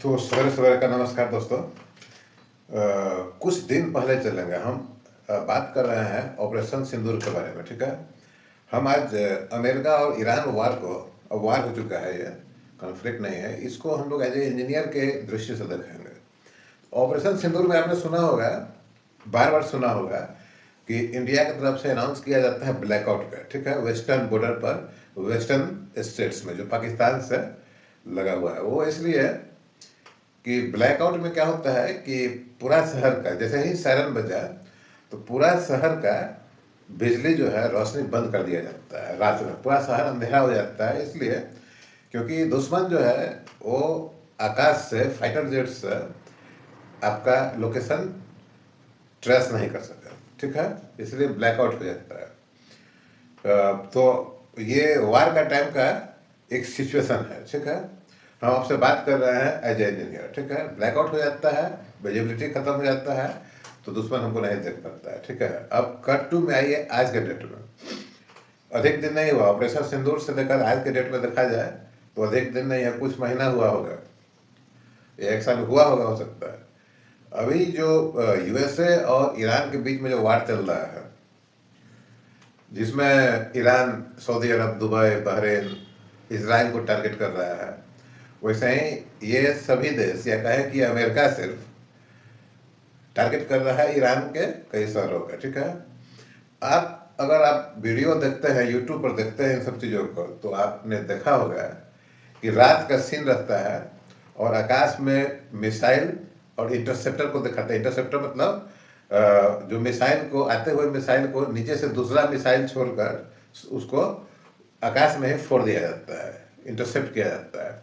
तो सवेरे सवेरे का नमस्कार दोस्तों। कुछ दिन पहले चलेंगे हम। बात कर रहे हैं ऑपरेशन सिंदूर के बारे में। ठीक है, हम आज अमेरिका और ईरान वार को, अब वार हो चुका है, ये कॉन्फ्लिक्ट नहीं है, इसको हम लोग एज ए इंजीनियर के दृष्टि से देखेंगे। ऑपरेशन सिंदूर में आपने सुना होगा, बार बार सुना होगा कि इंडिया की तरफ से अनाउंस किया जाता है ब्लैकआउट का। ठीक है, वेस्टर्न बॉर्डर पर, वेस्टर्न स्टेट्स में जो पाकिस्तान से लगा हुआ है, वो इसलिए कि ब्लैकआउट में क्या होता है कि पूरा शहर का, जैसे ही सायरन बजा तो पूरा शहर का बिजली जो है, रोशनी बंद कर दिया जाता है। रात में पूरा शहर अंधेरा हो जाता है, इसलिए क्योंकि दुश्मन जो है वो आकाश से, फाइटर जेट से आपका लोकेशन ट्रेस नहीं कर सका। ठीक है, इसलिए ब्लैकआउट हो जाता है। तो ये वार का टाइम का एक सिचुएशन है। ठीक है, हम आपसे बात कर रहे हैं एज ए इंजीनियर। ठीक है, ब्लैकआउट हो जाता है, विजिबिलिटी खत्म हो जाता है, तो दुश्मन हमको नहीं देख पाता है। ठीक है, अब कट टू में आइए आज के डेट में। अधिक दिन नहीं हुआ ऑपरेशन सिंदूर से लेकर आज के डेट में देखा जाए तो अधिक दिन नहीं है, कुछ महीना हुआ होगा, एक साल हुआ होगा, हो सकता है। अभी जो यूएसए और ईरान के बीच में जो वार चल रहा है, जिसमें ईरान सऊदी अरब, दुबई, बहरीन, इसराइल को टारगेट कर रहा है, वैसे ही ये सभी देश, या कहें कि अमेरिका सिर्फ टारगेट कर रहा है ईरान के कई शहरों का। ठीक है, आप अगर आप वीडियो देखते हैं, यूट्यूब पर देखते हैं इन सब चीज़ों को, तो आपने देखा होगा कि रात का सीन रहता है और आकाश में मिसाइल और इंटरसेप्टर को दिखाते हैं। इंटरसेप्टर मतलब जो मिसाइल को, आते हुए मिसाइल को नीचे से दूसरा मिसाइल छोड़कर उसको आकाश में ही फोड़ दिया जाता है, इंटरसेप्ट किया जाता है।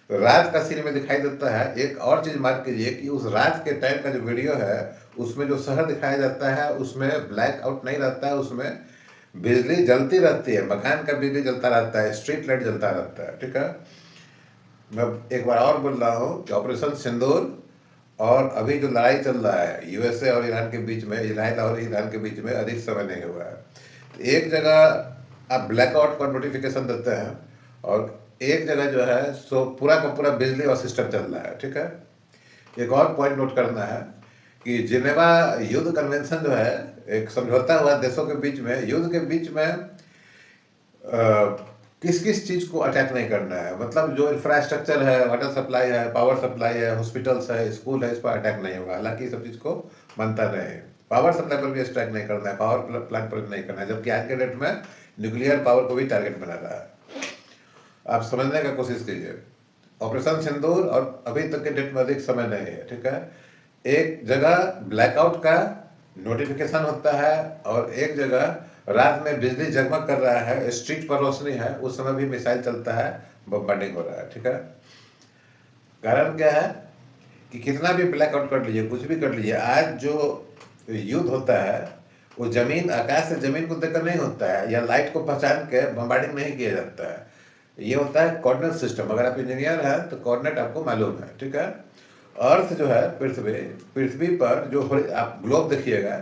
तो रात का सीन में दिखाई देता है। एक और चीज़ मार्क कीजिए कि उस रात के टाइम का जो वीडियो है, उसमें जो शहर दिखाया जाता है उसमें ब्लैक आउट नहीं रहता है, उसमें बिजली जलती रहती है, मकान का बिजली जलता रहता है, स्ट्रीट लाइट जलता रहता है। ठीक है, मैं एक बार और बोल रहा हूँ कि ऑपरेशन सिंदूर और अभी जो लड़ाई चल रहा है यूएसए और ईरान के बीच में, इजराइल और ईरान के बीच में, अधिक समय नहीं हुआ है। तो एक जगह आप ब्लैकआउट का नोटिफिकेशन देते हैं और एक जगह जो है सो पूरा का पूरा बिजली और सिस्टम चल रहा है। ठीक है, एक और पॉइंट नोट करना है कि जिनेवा युद्ध कन्वेंशन जो है, एक समझौता हुआ देशों के बीच में, युद्ध के बीच में किस किस चीज़ को अटैक नहीं करना है। मतलब जो इंफ्रास्ट्रक्चर है, वाटर सप्लाई है, पावर सप्लाई है, हॉस्पिटल्स है, स्कूल है, इस पर अटैक नहीं होगा। हालांकि ये सब चीज़ को मानता नहीं है। पावर सप्लाई पर भी अटैक नहीं करना है, पावर प्लांट पर नहीं करना है, जबकि आज के डेट में न्यूक्लियर पावर को भी टारगेट बना रहा है। आप समझने का कोशिश कीजिए, ऑपरेशन सिंदूर और अभी तक के डेट में अधिक समय नहीं है। ठीक है, एक जगह ब्लैकआउट का नोटिफिकेशन होता है और एक जगह रात में बिजली जगमग कर रहा है, स्ट्रीट पर रोशनी है, उस समय भी मिसाइल चलता है, बमबार्डिंग हो रहा है। ठीक है, कारण क्या है कि कितना भी ब्लैकआउट कर लीजिए, कुछ भी कर लीजिए, आज जो युद्ध होता है वो जमीन, आकाश से जमीन को देखकर नहीं होता है, या लाइट को पहचान के बमबार्डिंग नहीं किया जाता है। ये होता है कोऑर्डिनेट सिस्टम। अगर आप इंजीनियर हैं तो कोऑर्डिनेट आपको मालूम है। ठीक है, अर्थ जो है, पृथ्वी पर जो आप ग्लोब देखिएगा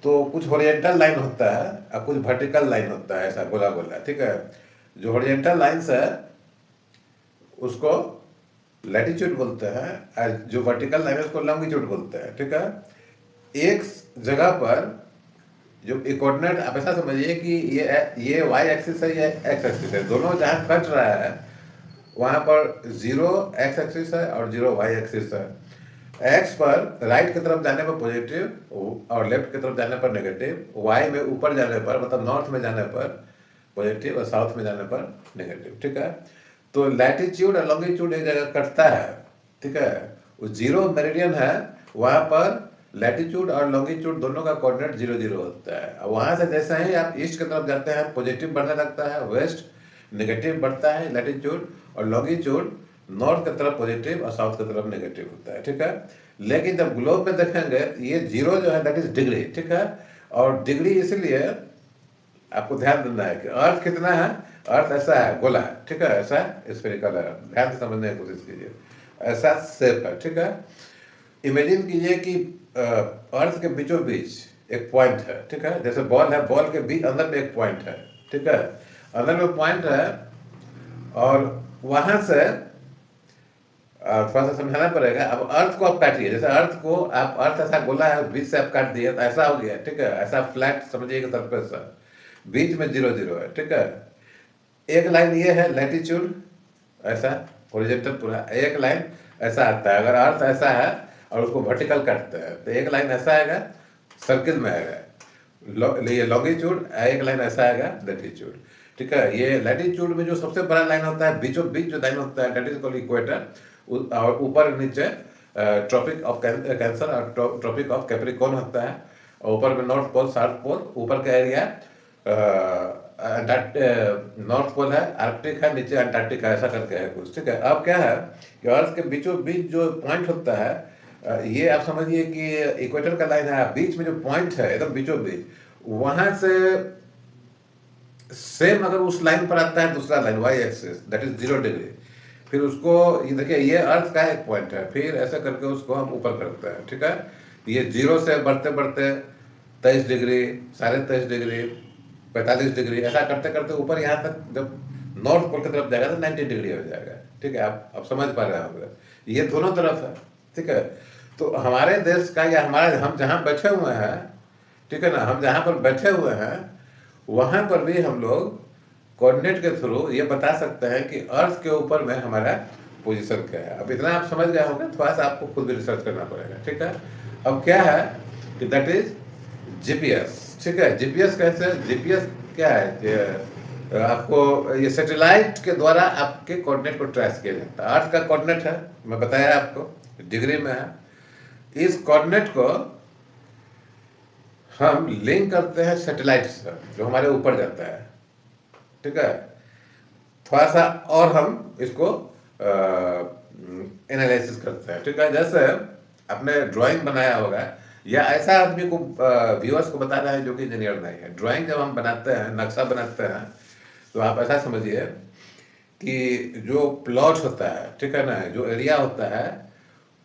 तो कुछ हॉरिजॉन्टल लाइन होता है और कुछ वर्टिकल लाइन होता है, ऐसा गोला गोला। ठीक है, जो हॉरिजॉन्टल लाइन्स है उसको लैटिट्यूड बोलते हैं और जो वर्टिकल लाइन है उसको लॉन्गिट्यूड बोलते हैं। ठीक है, एक जगह पर जो कोऑर्डिनेट, आप ऐसा समझिए कि ये वाई एक्सिस है, ये एक्स एक्सिस है, दोनों जहाँ कट रहा है वहाँ पर 0 एक्स एक्सिस है और 0 वाई एक्सिस है। एक्स पर राइट की तरफ जाने पर पॉजिटिव और लेफ्ट की तरफ जाने पर नेगेटिव, वाई में ऊपर जाने पर, मतलब नॉर्थ में जाने पर पॉजिटिव और साउथ में जाने पर नेगेटिव। ठीक है, तो लैटिट्यूड और लॉन्गिट्यूड एक जगह कटता है। ठीक है, वो 0 मेरिडियन है, वहाँ पर लैटिट्यूड और लॉन्गिट्यूड दोनों का कोऑर्डिनेट 0 0 होता है। वहाँ से जैसे ही आप ईस्ट की तरफ जाते हैं पॉजिटिव बढ़ने लगता है, वेस्ट नेगेटिव बढ़ता है लैटिट्यूड, और लॉन्गिट्यूड नॉर्थ की तरफ पॉजिटिव और साउथ की तरफ नेगेटिव होता है। ठीक है, लेकिन जब ग्लोब में देखेंगे ये 0 जो है दैट इज डिग्री। ठीक है, और डिग्री इसलिए आपको ध्यान देना है कि अर्थ कितना है, अर्थ ऐसा है, गोला है। ठीक है, ऐसा स्फेरिकल है, ध्यान से समझने की कोशिश कीजिए, ऐसा शेप है। ठीक है, इमेजिन कीजिए कि अर्थ के बीचों बीच एक पॉइंट है। ठीक है, जैसे बॉल है, बॉल के बीच अंदर में एक पॉइंट है। ठीक है, अंदर में पॉइंट है और वहां से थोड़ा सा समझाना पड़ेगा। अब अर्थ को आप काटिए, जैसे अर्थ को आप, अर्थ ऐसा गोला है, बीच से आप काट दिए तो ऐसा हो गया, ठीक है, ऐसा फ्लैट समझिएगा सरफेस है, बीच में जीरो जीरो है, ठीक है। एक लाइन ये है लैटिट्यूड, ऐसा हॉरिजॉन्टल पूरा, एक लाइन ऐसा आता है। अगर अर्थ ऐसा है और उसको वर्टिकल काटते हैं तो एक लाइन ऐसा आएगा, सर्किल में आएगा, ये लॉन्गिट्यूड, एक लाइन ऐसा आएगा लैटिट्यूड, ठीक है। ये लैटिट्यूड में जो सबसे बड़ा लाइन होता है, बीचों बीच जो लाइन होता है, दैट इज कॉल्ड इक्वेटर, और ऊपर नीचे ट्रॉपिक ऑफ कैंसर और ट्रॉपिक ऑफ कैप्रिकॉर्न होता है, और ऊपर में नॉर्थ पोल साउथ पोल, ऊपर का एरिया नॉर्थ पोल है, आर्कटिक है, नीचे अंटार्कटिक है, ऐसा करके है कुछ, ठीक है। अब क्या है कि अर्थ के बीचों बीच जो पॉइंट होता है, ये आप समझिए कि इक्वेटर का लाइन है, बीच में जो पॉइंट है एकदम बीचों बीच, वहां से सेम अगर उस लाइन पर आता है दूसरा line Y axis, that is 0 degree, फिर उसको ये देखिए, ये अर्थ का एक पॉइंट है, फिर ऐसा करके उसको हम ऊपर करते हैं, ठीक है। ये जीरो से बढ़ते बढ़ते 23 डिग्री, 23.5 डिग्री, 45 डिग्री, ऐसा करते करते ऊपर यहाँ तक जब नॉर्थ पोल की तरफ जाएगा तो 90 डिग्री हो जाएगा, ठीक है। आप समझ पा रहे होंगे, ये दोनों तरफ है, ठीक है। तो हमारे देश का या हमारे, हम जहाँ बैठे हुए हैं, ठीक है ना, हम जहाँ पर बैठे हुए हैं वहाँ पर भी हम लोग कोऑर्डिनेट के थ्रू ये बता सकते हैं कि अर्थ के ऊपर में हमारा पोजीशन क्या है। अब इतना आप समझ गए होंगे, थोड़ा सा आपको खुद भी रिसर्च करना पड़ेगा, ठीक है। अब क्या है कि दैट इज जीपीएस, ठीक है। जीपीएस कैसे, जीपीएस क्या है कि आपको ये सैटेलाइट के द्वारा आपके कोऑर्डिनेट को ट्रेस किया जाता है। अर्थ का कोऑर्डिनेट है, मैं बताया आपको, डिग्री में है। इस कोऑर्डिनेट को हम लिंक करते हैं सैटेलाइट से जो हमारे ऊपर जाता है, ठीक है। थोड़ा सा और हम इसको एनालिसिस करते हैं, ठीक है। जैसे आपने ड्राइंग बनाया होगा, या ऐसा आदमी को व्यूअर्स को बता रहा है जो कि इंजीनियर नहीं है, ड्राइंग जब हम बनाते हैं, नक्शा बनाते हैं, तो आप ऐसा समझिए कि जो प्लॉट होता है, ठीक है ना, जो एरिया होता है,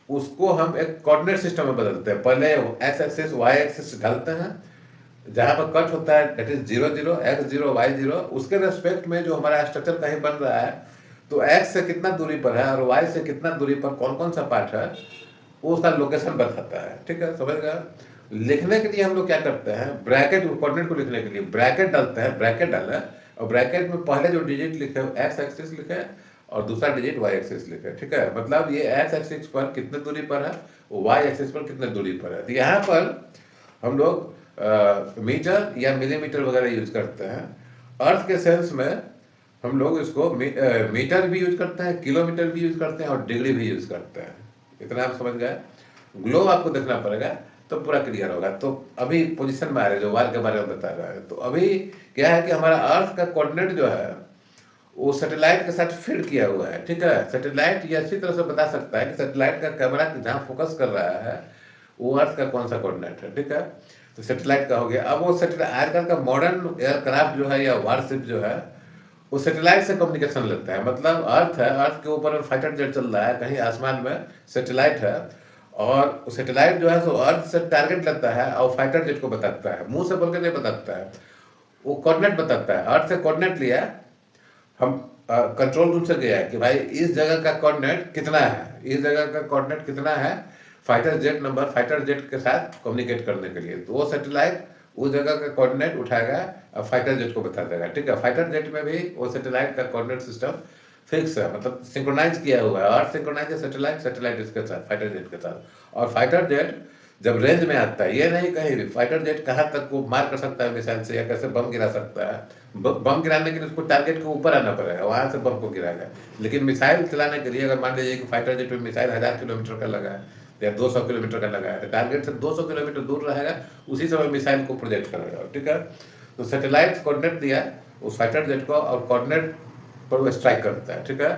उसको हम एक कोऑर्डिनेट सिस्टम में बदलते हैं। पहले एक्स एक्सिस वाई एक्सिस डालते हैं, जहाँ पर कट होता है दैट इज 0 0, x0 y0, उसके रेस्पेक्ट में जो हमारा स्ट्रक्चर कहीं बन रहा है, तो x से कितना दूरी पर है और y से कितना दूरी पर कौन कौन सा पार्ट है, वो उसका लोकेशन बताता है, ठीक है, समझ गया। लिखने के लिए हम लोग क्या करते हैं, ब्रैकेट, कोऑर्डिनेट को लिखने के लिए ब्रैकेट डालते हैं, ब्रैकेट डालें, और ब्रैकेट में पहले जो डिजिट लिखे एक्स एक्सिस लिखे और दूसरा डिजिट वाई एक्सिस लिखे, ठीक है। मतलब ये एक्स एक्सिस पर कितने दूरी पर है, वाई एक्सिस पर कितने दूरी पर है। तो यहाँ पर हम लोग मीटर या मिलीमीटर वगैरह यूज करते हैं। अर्थ के सेंस में हम लोग इसको मीटर भी यूज करते हैं, किलोमीटर भी यूज करते हैं और डिग्री भी यूज करते हैं। इतना आप समझ गए। ग्लोब आपको देखना पड़ेगा तो पूरा क्लियर होगा। तो अभी पोजीशन में आ रहे हैं, जो वार के बारे में बता रहा है, तो अभी क्या है कि हमारा अर्थ का कोऑर्डिनेट जो है वो सैटेलाइट के साथ फीड किया हुआ है, ठीक है। सैटेलाइट ये अच्छी तरह से बता सकता है कि सैटेलाइट का कैमरा जहाँ फोकस कर रहा है वो अर्थ का कौन सा कोऑर्डिनेट है, ठीक है। तो सैटेलाइट का हो गया। अब वो सैटेलाइट, आजकल का मॉडर्न एयरक्राफ्ट जो है या वारशिप जो है, वो सैटेलाइट से कम्युनिकेशन लेता है। मतलब अर्थ है, अर्थ के ऊपर फाइटर जेट चल रहा है, कहीं आसमान में सैटेलाइट है, और सैटेलाइट जो है सो अर्थ से टारगेट लेता है और फाइटर जेट को बताता है, मुंह से बोल के नहीं बताता है, वो कोऑर्डिनेट बताता है। अर्थ से कोऑर्डिनेट लिया, हम कंट्रोल रूम से गया कि भाई इस जगह का कोऑर्डिनेट कितना है, इस जगह का कोऑर्डिनेट कितना है, fighter jet number, fighter jet के साथ कम्युनिकेट करने के लिए। तो वो सैटेलाइट उस जगह का कोऑर्डिनेट उठाएगा और फाइटर जेट को बता देगा, ठीक है। फाइटर जेट में भी वो सैटेलाइट का कोऑर्डिनेट सिस्टम फिक्स है, मतलब सिंक्रोनाइज किया हुआ है, और सिंक्रोनाइज है सैटेलाइट, सैटेलाइट इसके साथ, फाइटर जेट के साथ। और फाइटर जेट जब रेंज में आता है, ये नहीं कहीं भी, फाइटर जेट कहाँ तक वो मार कर सकता है मिसाइल से, या कैसे बम गिरा सकता है। बम गिराने के लिए उसको टारगेट के ऊपर आना पड़ेगा, वहां से बम को गिराएगा। लेकिन मिसाइल चलाने के लिए अगर मान लीजिए कि फाइटर जेट में मिसाइल 1000 किलोमीटर का लगा है या 200 किलोमीटर का लगा है, तो टारगेट से 200 किलोमीटर दूर रहेगा, उसी समय मिसाइल को प्रोजेक्ट करेगा, ठीक है। तो सैटेलाइट कोऑर्डिनेट दिया उस फाइटर जेट को, और कोऑर्डिनेट पर वो स्ट्राइक करता है, ठीक है।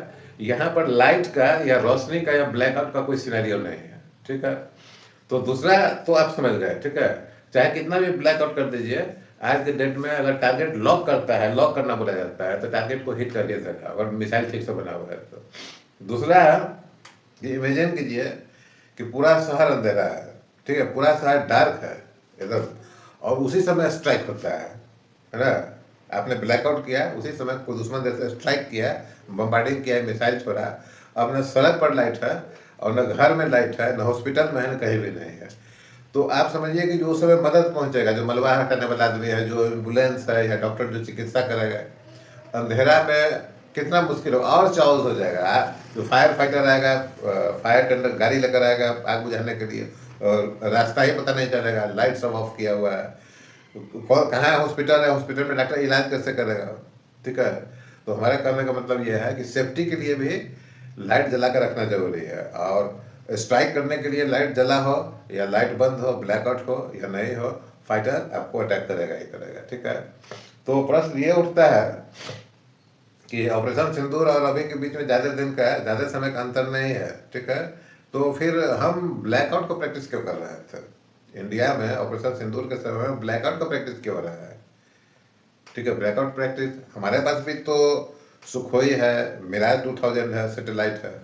यहाँ पर लाइट का या रोशनी का या ब्लैकआउट का कोई सिनेरियो नहीं है, ठीक है। तो दूसरा तो आप समझ गए, ठीक है। चाहे कितना भी ब्लैकआउट कर दीजिए, आज के डेट में अगर टारगेट लॉक करता है, लॉक करना बोला जाता है, तो टारगेट को हिट कर दिया जाएगा अगर मिसाइल ठीक से बना हुआ है तो। दूसरा ये इमेजिन कीजिए कि पूरा शहर अंधेरा है, ठीक है, पूरा शहर डार्क है एकदम, और उसी समय स्ट्राइक होता है ना। आपने ब्लैकआउट किया, उसी समय कोई दुश्मन जैसे स्ट्राइक किया, बम्बार्डिंग किया, मिसाइल छोड़ा, अब न सड़क पर लाइट है और न घर में लाइट है, न हॉस्पिटल में है, न कहीं भी नहीं है। तो आप समझिए कि जो उस समय मदद पहुंचेगा, जो मलबा हटाने वाला आदमी है, जो एम्बुलेंस है या डॉक्टर जो चिकित्सा करेगा, अंधेरा में कितना मुश्किल हो और चाउस हो जाएगा। जो फायर फाइटर आएगा, फायर टेंडर गाड़ी लेकर आएगा आग बुझाने के लिए, और रास्ता ही पता नहीं चलेगा, लाइट सब ऑफ किया हुआ है। कौन कहाँ है हॉस्पिटल है, हॉस्पिटल में डॉक्टर इलाज कैसे करेगा? ठीक है। तो हमारे कहने का मतलब यह है कि सेफ्टी के लिए भी लाइट जला कर रखना जरूरी है, और स्ट्राइक करने के लिए लाइट जला हो या लाइट बंद हो, ब्लैकआउट हो या नहीं हो, फाइटर आपको अटैक करेगा ही करेगा। ठीक है। तो प्रश्न ये उठता है कि ऑपरेशन सिंदूर और अभी के बीच में ज़्यादा दिन का, ज़्यादा समय का अंतर नहीं है। ठीक है। तो फिर हम ब्लैकआउट को प्रैक्टिस क्यों कर रहे थे? इंडिया में ऑपरेशन सिंदूर के समय में ब्लैकआउट का प्रैक्टिस क्यों हो रहा है? ठीक है। ब्लैकआउट प्रैक्टिस हमारे पास भी तो सुखोई है, मिराज 2000 है, सैटेलाइट है।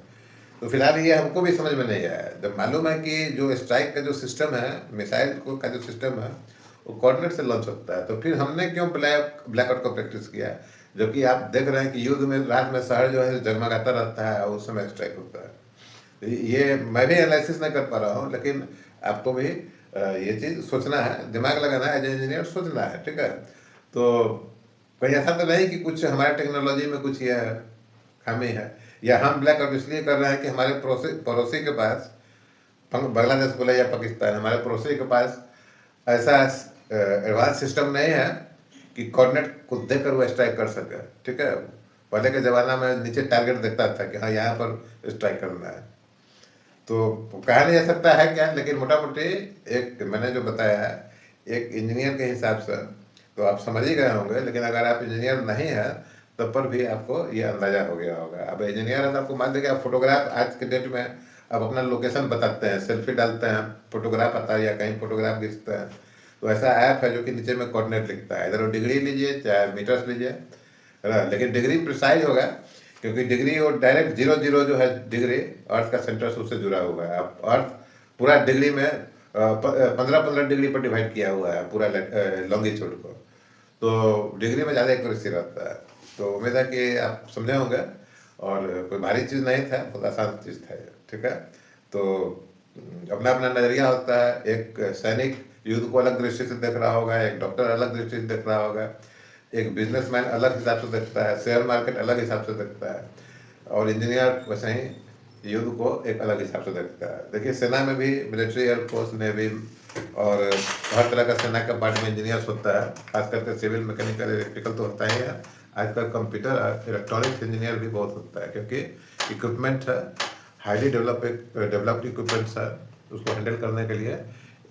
तो फिलहाल ये हमको भी समझ में नहीं आया। जब मालूम है कि जो स्ट्राइक का जो सिस्टम है, मिसाइल को का जो सिस्टम है, वो कोऑर्डिनेट से लॉन्च होता है, तो फिर हमने क्यों ब्लैकआउट का प्रैक्टिस किया? जबकि आप देख रहे हैं कि युद्ध में रात में शहर जो है जगमगाता रहता है और उस समय स्ट्राइक होता है। ये मैं भी एनालिसिस नहीं कर पा रहा हूँ, लेकिन आपको भी ये चीज़ सोचना है, दिमाग लगाना है, एज इंजीनियर सोचना है। ठीक है। तो कहीं ऐसा तो नहीं कि कुछ हमारे टेक्नोलॉजी में कुछ ये खामी है, या हम ब्लैक आउट इसलिए कर रहे हैं कि हमारे पड़ोसी पड़ोसी के पास, बांग्लादेश बोले या पाकिस्तान, हमारे पड़ोसी के पास ऐसा एडवांस सिस्टम नहीं है कि कोऑर्डिनेट को देकर वो स्ट्राइक कर सके। ठीक है। पहले के ज़माना में नीचे टारगेट देखता था कि हाँ यहाँ पर स्ट्राइक करना है, तो कहा नहीं जा सकता है क्या, लेकिन मोटा मोटी एक मैंने जो बताया है, एक इंजीनियर के हिसाब से तो आप समझ ही गए होंगे, लेकिन अगर आप इंजीनियर नहीं है तब पर भी आपको ये अंदाजा हो गया होगा। अब इंजीनियर है तो आपको मान लीजिए आप फोटोग्राफ, आज के डेट में आप अपना लोकेशन बताते हैं, सेल्फी डालते हैं, फोटोग्राफ आता है या कहीं फोटोग्राफ खींचते हैं, तो ऐसा ऐप है जो कि नीचे में कोऑर्डिनेट लिखता है, इधर वो डिग्री लीजिए चाहे मीटर्स लीजिए, है ना। लेकिन डिग्री प्रिसाइज होगा, क्योंकि डिग्री और डायरेक्ट 0 0 जो है डिग्री अर्थ का सेंटर से उससे जुड़ा हुआ है। अब अर्थ पूरा डिग्री में 15-15 डिग्री पर डिवाइड किया हुआ है पूरा लॉन्गिट्यूड को, तो डिग्री में ज़्यादा एक्यूरेसी रहता है। तो उम्मीद है कि आप समझे होंगे, और कोई भारी चीज़ नहीं था, बहुत आसान चीज़ था ये। ठीक है। तो अपना अपना नज़रिया होता है। एक सैनिक युद्ध को अलग दृष्टि से देख रहा होगा, एक डॉक्टर अलग दृष्टि से देख रहा होगा, एक बिजनेसमैन अलग हिसाब से देखता है, शेयर मार्केट अलग हिसाब से देखता है, और इंजीनियर वैसे ही युद्ध को एक अलग हिसाब से देखता है। देखिए सेना में भी, मिलिट्री, एयरफोर्स, नेवी और हर तरह का सेना का पार्ट में इंजीनियर्स होता है, खास करके सिविल, मैकेनिकल, इलेक्ट्रिकल तो होता ही है। आजकल कंप्यूटर इलेक्ट्रॉनिक्स इंजीनियर भी बहुत होता है, क्योंकि इक्विपमेंट है, हाईली डेवलप्ड इक्विपमेंट्स है, उसको हैंडल करने के लिए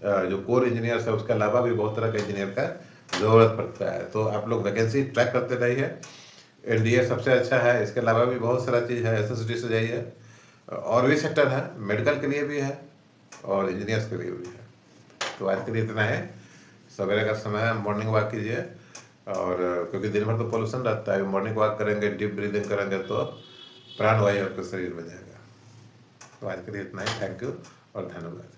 जो कोर इंजीनियर्स है उसके अलावा भी बहुत तरह के इंजीनियर का ज़रूरत पड़ता है। तो आप लोग वैकेंसी ट्रैक करते रहिए। एनडीए सबसे अच्छा है, इसके अलावा भी बहुत सारा चीज़ है, एसएसडी से जाइए, और भी सेक्टर है, मेडिकल के लिए भी है और इंजीनियर्स के लिए भी है। तो आज के लिए इतना है। सवेरे का समय है, मॉर्निंग वॉक कीजिए, और क्योंकि दिन भर तो पोल्यूशन रहता है, मॉर्निंग वॉक करेंगे, डीप ब्रीदिंग करेंगे तो प्राणवायु आपके शरीर में जाएगा। तो आज के लिए इतना ही। थैंक यू और धन्यवाद।